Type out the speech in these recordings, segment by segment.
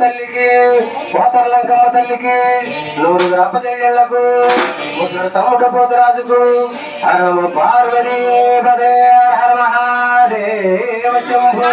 తల్లికి పోతర్లంకమ్మ తల్లికి నూరు గ్రాప చెల్లెళ్లకు ముగ్గురు తమ్ముడు పోతురాజుకు హరమ పార్వతీ పదే హర మహాదేవ శంభో.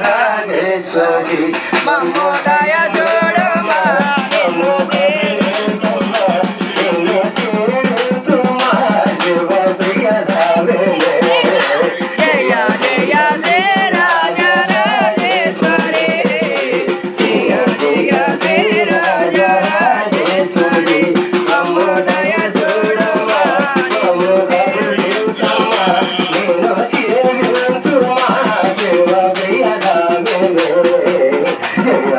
శ్రీరాజరాజేశ్వరి మమోదయ చూడమా జయ జయ శ్రీరాజరాజేశ్వరి జయ జయ శ్రీరాజరాజేశ్వరి మమోదయ చూడమా Hey,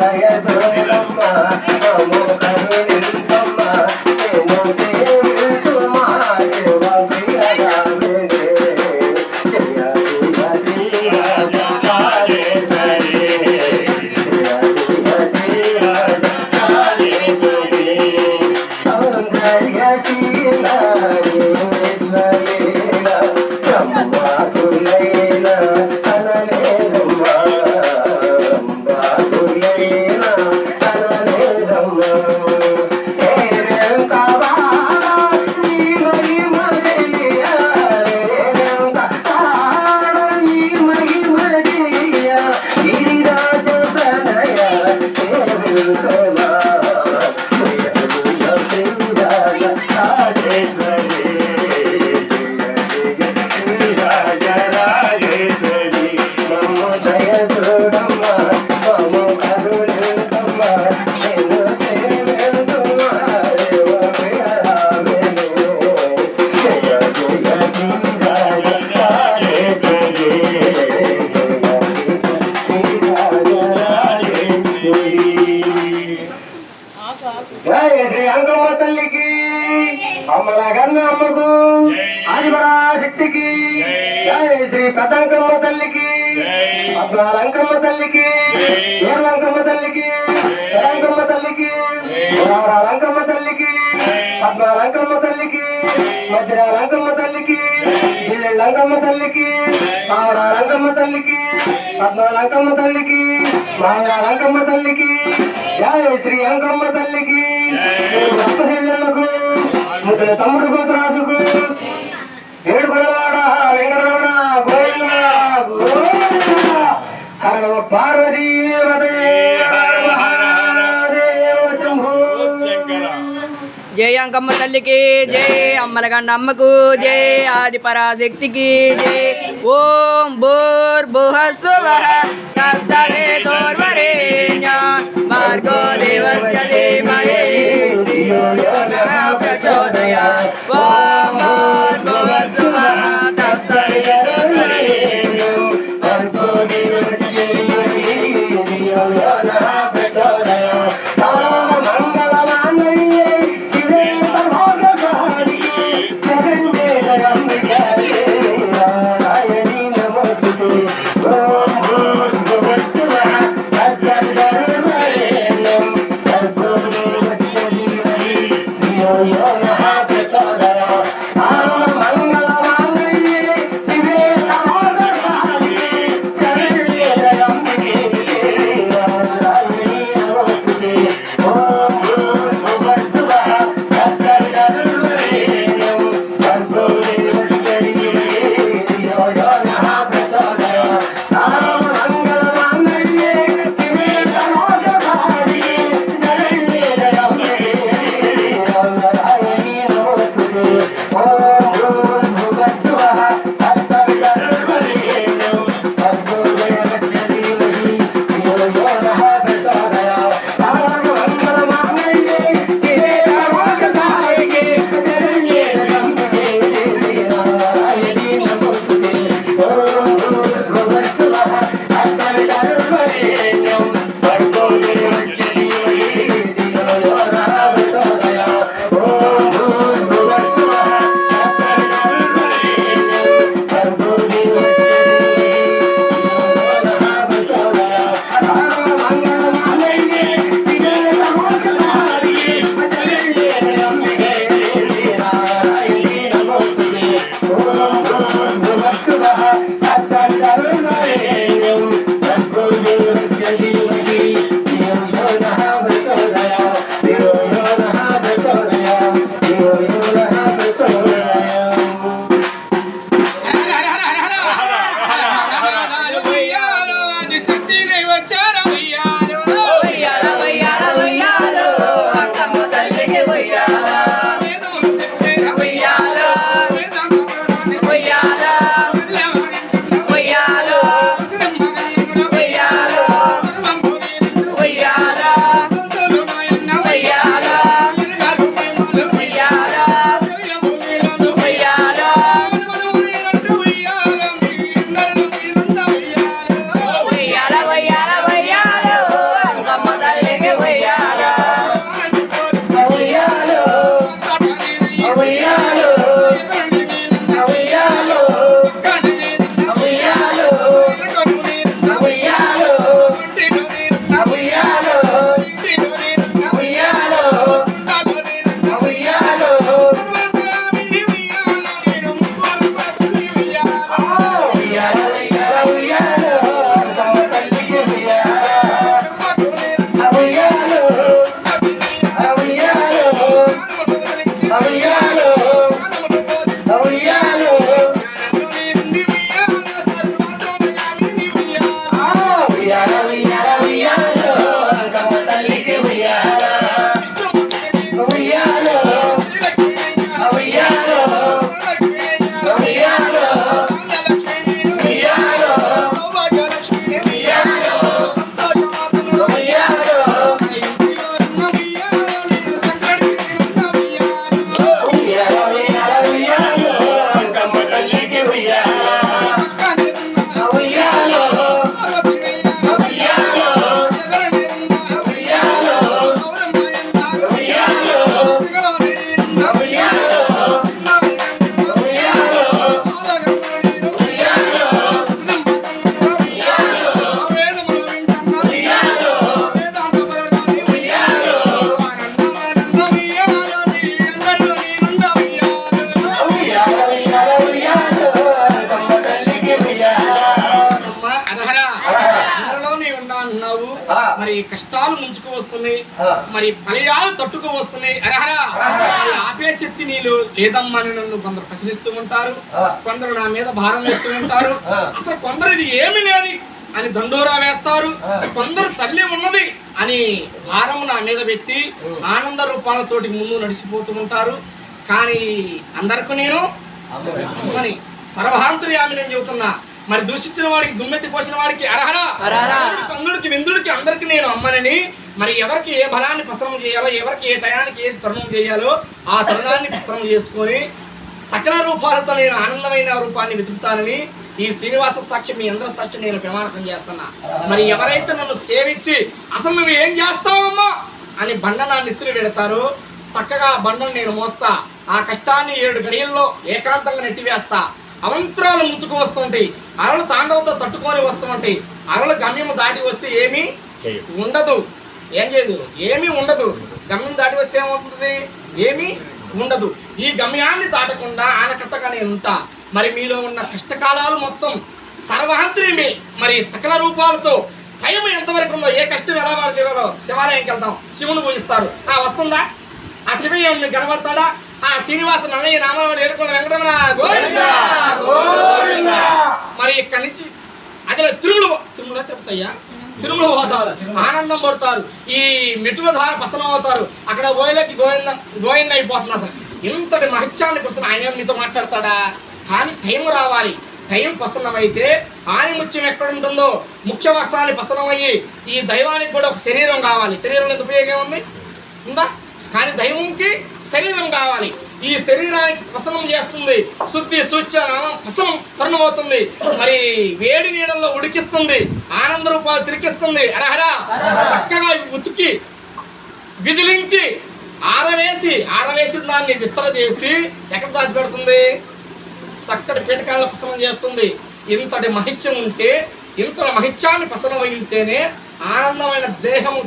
దయ చూడమ్మ మమ్ము కరుణించమ్మ నేను సేవించుమా శివ ప్రియరామే జయ జయ జయ శ్రీ అంకమ్మ తల్లికి అమ్మల గన్న అమ్మకు ఆదిపరాశక్తికి జయ శ్రీ పెద్దంకమ్మ తల్లికి పద్నాలంకమ్మ తల్లికి ఏర్లంకమ్మ తల్లికి పెరంకమ్మ తల్లికి లంకమ్మ తల్లికి పద్నాలంకమ్మ తల్లికి మధ్యలంకమ్మ తల్లికి లంకమ్మ తల్లికి లంకమ్మ తల్లికి పద్నాలంకమ్మ తల్లికి లంకమ్మ తల్లికి జయ శ్రీ అంకమ్మ తల్లికి భక్తశైలకు ముసలి తమ్ముడు గోత్రాజుకు ఏడుకొండలవాడ వెంకటరమణ గోవింద గోవింద హర పార్వతీ జై అంకమ్మ తల్లికి జై అమ్మలగండ అమ్మకు జై ఆది పరాశక్తికి జై ఓం భూర్భువస్సువః తత్సవితుర్వరేణ్యం భర్గో దేవస్య ధీమహి ధియో యో నః ప్రచోదయాత్ ఓం భూర్భువస్సువః తత్సవితుర్వరేణ్యం భర్గో దేవస్య ధీమహి ధియో యో నః ప్రచోదయాత్ వస్తున్నాయి, మరి ఫలియాలు తట్టుకు వస్తున్నాయి. అరహరా మరి ఆపే శక్తి నీళ్ళు లేదమ్మా అని నన్ను కొందరు ప్రశ్నిస్తూ ఉంటారు, కొందరు నా మీద భారం వేస్తూ ఉంటారు. అసలు కొందరు ఇది ఏమి లేదు అని దండోరా వేస్తారు, కొందరు తల్లి ఉన్నది అని భారం నా మీద పెట్టి ఆనంద రూపాలతోటి ముందు నడిచిపోతూ ఉంటారు. కానీ అందరికీ నేను అమ్మని సర్వహాంతర్యామి నేను చెబుతున్నా. మరి దూషించిన వాడికి దుమ్మెత్తి పోసిన వాడికి అర్హరా, కందుడికి విందుడికి అందరికి నేను అమ్మనని. మరి ఎవరికి ఏ బలాన్ని ప్రసరం చేయాలో, ఎవరికి ఏ టయానికి ఏది తరుణం చేయాలో ఆ తరుణాన్ని ప్రసరం చేసుకొని సకల రూపాలతో నేను ఆనందమైన రూపాన్ని వెతుకుతానని ఈ శ్రీనివాస సాక్ష్యం మీ అందరి సాక్ష్యం నేను ప్రమాణకం చేస్తున్నా. మరి ఎవరైతే నన్ను సేవించి అసలు నువ్వు ఏం చేస్తావమ్మా అని బండ నా నెత్తులు పెడతారో చక్కగా బండను నేను మోస్తా. ఆ కష్టాన్ని 7 గడియల్లో ఏకాంతంగా నెట్టివేస్తా. అవంతరాలు ముంచుకు వస్తుంటాయి, అలలు తాండవతో తట్టుకొని వస్తుంటాయి. అలలు గమ్యం దాటి వస్తే ఏమీ ఉండదు, ఏం చేయదు, ఏమీ ఉండదు. గమ్యం దాటి వస్తే ఏమవుతుంది, ఏమీ ఉండదు. ఈ గమ్యాన్ని దాటకుండా ఆనకట్టగా నేను ఉంటా. మరి మీలో ఉన్న కష్టకాలాలు మొత్తం సర్వాంతర్యమే మరి సకల రూపాలతో టైం ఎంతవరకు ఉందో, ఏ కష్టం ఎలా వారు తీరాలో శివాలయంకి వెళ్తాం, శివుని పూజిస్తారు. వస్తుందా ఆ శివయ్య కనబడతాడా? ఆ శ్రీనివాస నన్నయ్య నామవాడు ఏడుకున్న వెంకటరమణ గోవిందా గోవిందా. మరి ఇక్కడి నుంచి అదే తిరుమల చెప్తాయ్యా, తిరుమల పోతారు, ఆనందం పడతారు, ఈ మెట్టుల ధార పసనం అవుతారు. అక్కడ పోయేలకి గోవింద అయిపోతుంది. అసలు ఇంతటి మహత్యాన్ని కోసం ఆయన మీతో మాట్లాడతాడా? కానీ టైం రావాలి. టైం పసన్నమైతే ఆనిముత్యం ఎక్కడ ఉంటుందో ముఖ్య వర్షాన్ని పసనమయ్యి ఈ దైవానికి కూడా ఒక శరీరం కావాలి. శరీరంలో ఎంత ఉపయోగం ఉంది ఉందా? కానీ దైవంకి శరీరం కావాలి. ఈ శరీరానికి పసనం చేస్తుంది, శుద్ధి సూచన పసనం తరుణమవుతుంది. మరి వేడి నీడల్లో ఉడికిస్తుంది, ఆనంద రూపాలు తిరిగిస్తుంది. అరహరా చక్కగా ఉతికి విదిలించి ఆరవేసి దాన్ని విస్తర చేసి ఎక్కడ దాచిపెడుతుంది? చక్కటి పీఠకాలను పసనం చేస్తుంది. ఇంతటి మహిత్యం ఉంటే, ఇంతటి మహిత్యాన్ని పసనం అయి ఉంటేనే ఆనందమైన దేహము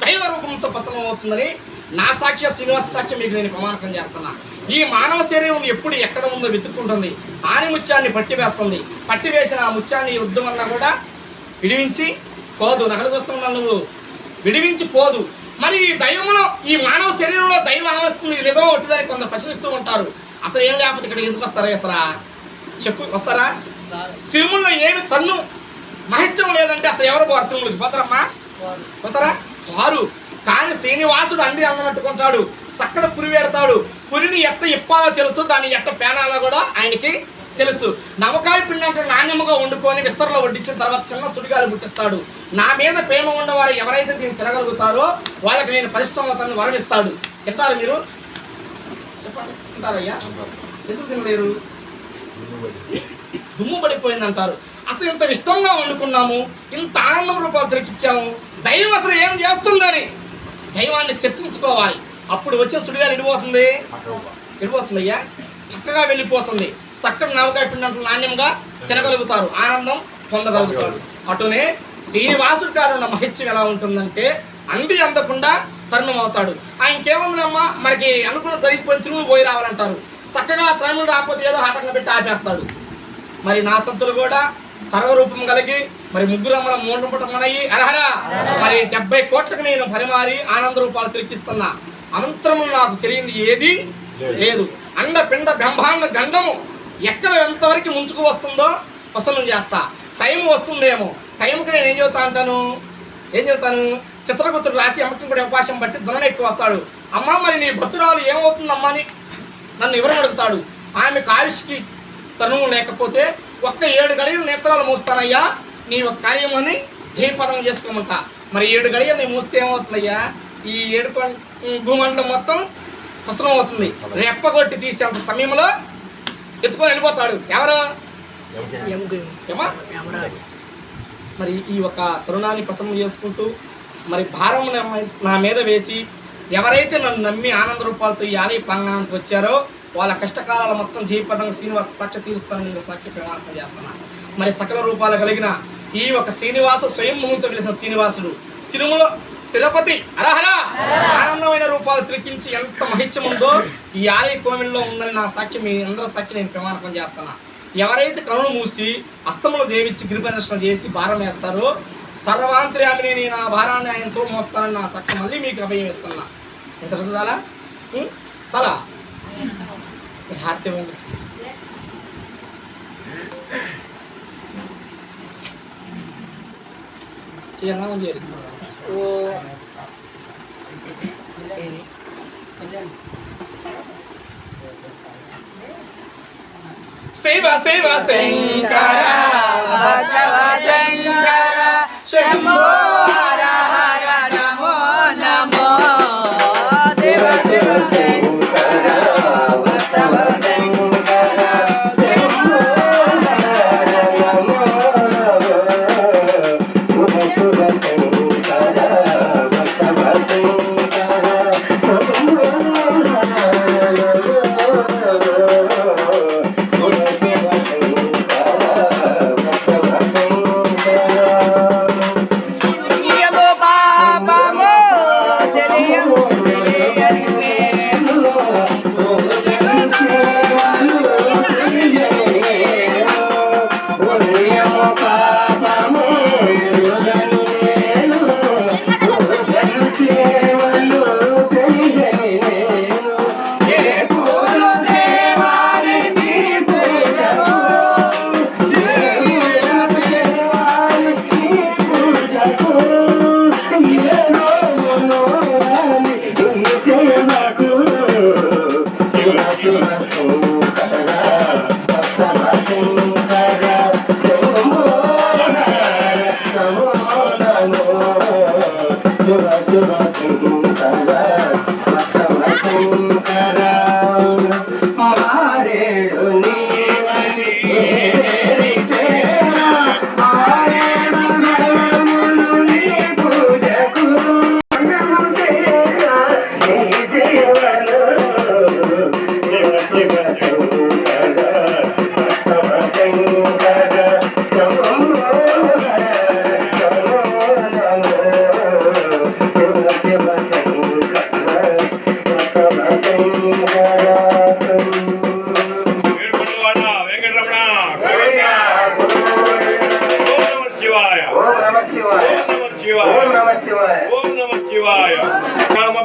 దైవ రూపంతో పసనం అవుతుందని నా సాక్ష్య శ్రీనివాస సాక్ష్యం మీకు నేను ప్రమాణకం చేస్తున్నా. ఈ మానవ శరీరం ఎప్పుడు ఎక్కడ ఉందో వెతుక్కుంటుంది, ఆనిముత్యాన్ని పట్టివేస్తుంది. పట్టివేసిన ఆ ముత్యాన్ని యుద్ధం అన్నా కూడా విడివించి పోదు. నగలు చూస్తున్నా నువ్వు విడివించి పోదు. మరి ఈ దైవంలో ఈ మానవ శరీరంలో దైవం వస్తుంది, నిజమో ఒట్టిదని కొందరు ప్రశ్నిస్తూ ఉంటారు. అసలు ఏం లేకపోతే ఇక్కడ ఎందుకు వస్తారా? అసలు చెప్పు, వస్తారా? తిరుమలలో ఏమి తన్ను మహిత్యం లేదంటే అసలు ఎవరు పోరు తిరుమలకి? పోతారమ్మా, పోతారా? వారు. కానీ శ్రీనివాసుడు అన్ని అందనట్టుకుంటాడు, చక్కడ పురి పెడతాడు. పురిని ఎట్ట ఇప్పాలో తెలుసు, దాన్ని ఎట్ట పేనాలో కూడా ఆయనకి తెలుసు. నమ్మకాయ పిండి అంటే నాణ్యముగా వండుకొని విస్తరలో వడ్డించిన తర్వాత చిన్న సుడిగాలు పుట్టిస్తాడు. నా మీద ప్రేమ ఉన్నవారు ఎవరైతే దీన్ని తినగలుగుతారో వాళ్ళకి నేను పరిశ్రమతను వరమిస్తాడు. తింటారు మీరు? చెప్పండి, తింటారయ్యా? ఎందుకు తినలేరు? దుమ్ము పడిపోయింది అంటారు. అసలు ఇంత ఇష్టంగా వండుకున్నాము, ఇంత ఆనందం రూపాలు తిరిగిచ్చాము, దైవం అసలు ఏం చేస్తుందని దైవాన్ని చర్చించుకోవాలి. అప్పుడు వచ్చిన సుడిగాలు ఎడిపోతుంది అయ్యా, పక్కగా వెళ్ళిపోతుంది. చక్కటి నవకాయ పిండి నాణ్యంగా తినగలుగుతారు, ఆనందం పొందగలుగుతారు. అటునే శ్రీనివాసుడి గారు ఉన్న మహిత్యం ఎలా ఉంటుందంటే అండి అందకుండా తరుణం అవుతాడు. ఆయనకేముందమ్మా, మనకి అనుకున్న జరిగిపోయి తిరుమల పోయి రావాలంటారు. చక్కగా తరుణుడు రాకపోతే ఏదో ఆటంగా పెట్టి ఆపేస్తాడు. మరి నా తంతులు కూడా సర్వరూపం కలిగి మరి ముగ్గురమ్మల మూఢమయ్యి అరహరా మరి 70 కోట్లకు నేను పరిమారి ఆనంద రూపాలు తిరిగిస్తున్నా. అనంతరము నాకు తెలియంది ఏది లేదు. అండ పిండ బ్రహ్మాండ గండము ఎక్కడ ఎంతవరకు ముంచుకు వస్తుందో వసనం చేస్తా. టైం వస్తుందేమో, టైంకి నేను ఏం చెబుతాను చిత్రగుప్తుడు రాసి అమ్మకం కూడా అవకాశం బట్టి ధనం ఎక్కువ వస్తాడు. అమ్మ మరి నీ భక్తురాలు ఏమవుతుందమ్మా అని నన్ను ఎవరు అడుగుతాడు. ఆమెకు ఆయుష్కి తరుణం లేకపోతే ఒక్క 7 గడియలు నేత్రాలు మూస్తానయ్యా, నీ ఒక కార్యమని జయపదం చేసుకోమంటా. మరి 7 గడియలు నేను మూస్తే ఏమవుతుందయ్యా, ఈ 7 భూమండలం మొత్తం పసనం అవుతుంది. రెప్పగొట్టి తీసేంత సమయంలో ఎత్తుకొని వెళ్ళిపోతాడు. ఎవరు? ఏమా? మరి ఈ ఒక తరుణాన్ని పసనం చేసుకుంటూ మరి భారం నా మీద వేసి ఎవరైతే నన్ను నమ్మి ఆనంద రూపాలతో ఈ ఆలయ ప్రాంగణానికి వచ్చారో వాళ్ళ కష్టకాలాల మొత్తం జయపదంగా శ్రీనివాస సాక్ష్య తీరుస్తానని నేను సాక్ష్య ప్రమాణం చేస్తున్నాను. మరి సకల రూపాలు కలిగిన ఈ ఒక శ్రీనివాస స్వయం ముహూర్తం వెలిసిన శ్రీనివాసుడు తిరుమల తిరుపతి అరహరా ఆనందమైన రూపాలు తిరిగించి ఎంత మహిత్యం ఉందో ఈ ఆలయ కోవిల్లో ఉందని నా సాక్ష్యం మీ అందరి సాక్ష్యం నేను ప్రమాణకం చేస్తున్నా. ఎవరైతే కనులు మూసి అస్తములు చేయించి గిరిప్రదర్శన చేసి భారం వేస్తారో సర్వాంతర్యామిని నేను ఆ భారాన్ని ఆయనతో మోస్తానని నా సక్క మళ్ళీ మీకు అభయం ఇస్తున్నా. ఇంత చదువుదాలా చాలా హార్తి ఉంది. చేయాలా చేయాలి. శివ శివ శంకర భగవ శంకర శంభో హర హర నమో నమో శివ శివ శంకర భగవ శంకర శంభో హర నమో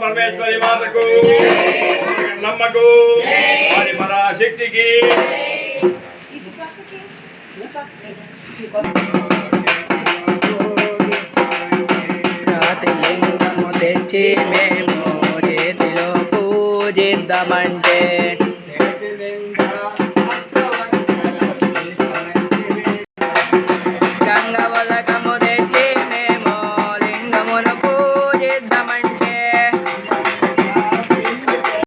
పరమేశ్వరి మాతకు నమ్మకు వారి పరాశక్తికి రాతిలింగము తెచ్చి మేము చేతిలో పూజిద్దామంటే